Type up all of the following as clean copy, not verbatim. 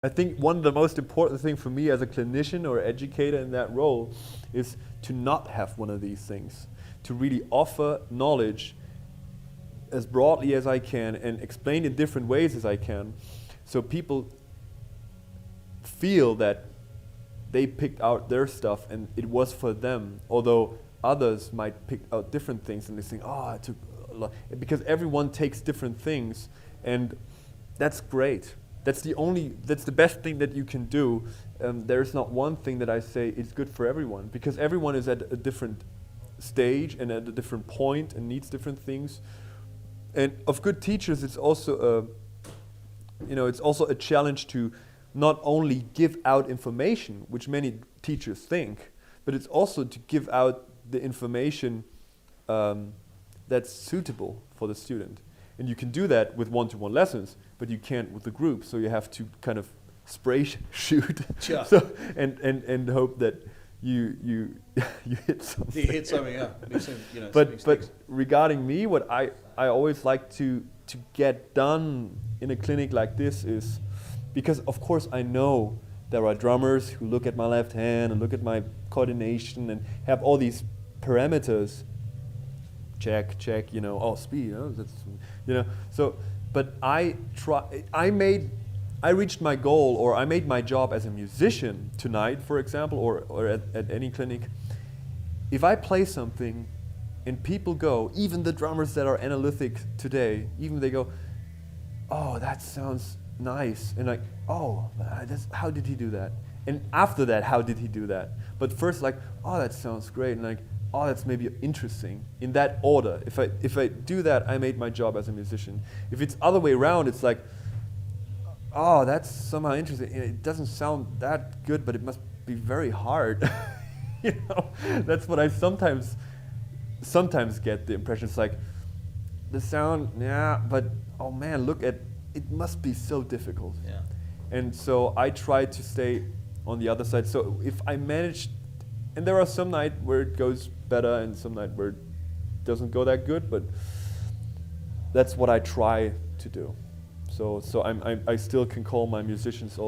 I think one of the most important things for me as a clinician or educator in that role is to not have one of these things, to really offer knowledge as broadly as I can and explain in different ways as I can, so people feel that they picked out their stuff and it was for them, although others might pick out different things and they think, oh, I took a lot, because everyone takes different things, and that's great. That's the best thing that you can do. There's not one thing that I say is good for everyone, because everyone is at a different stage and at a different point and needs different things. And of good teachers, it's also a challenge to not only give out information, which many teachers think, but it's also to give out the information that's suitable for the student. And you can do that with one-to-one lessons, but you can't with the group. So you have to kind of spray shoot, yeah. So, and hope that you hit something. You hit something, yeah. But regarding me, what I always like to get done in a clinic like this is, because of course I know there are drummers who look at my left hand and look at my coordination and have all these parameters. Check, speed, that's, So, but I reached my goal, or I made my job as a musician tonight, for example, or at any clinic. If I play something and people go, even the drummers that are analytic today, even they go, oh, that sounds nice. And like, oh, how did he do that? And after that, how did he do that? But first like, oh, that sounds great. And like, oh, that's maybe interesting. In that order. If I do that, I made my job as a musician. If it's other way around, it's like, oh, that's somehow interesting. It doesn't sound that good, but it must be very hard. That's what I sometimes get the impression. It's like, the sound, yeah, but oh man, look at, it must be so difficult. Yeah. And so I try to stay on the other side. So if I manage, and there are some nights where it goes better and some nights where it doesn't go that good, but that's what I try to do. So I still can call my musicians,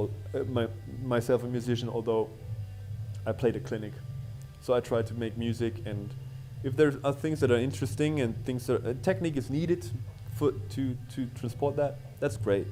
myself a musician, although I played a clinic. So I try to make music, and if there are things that are interesting and things that technique is needed to transport that, that's great.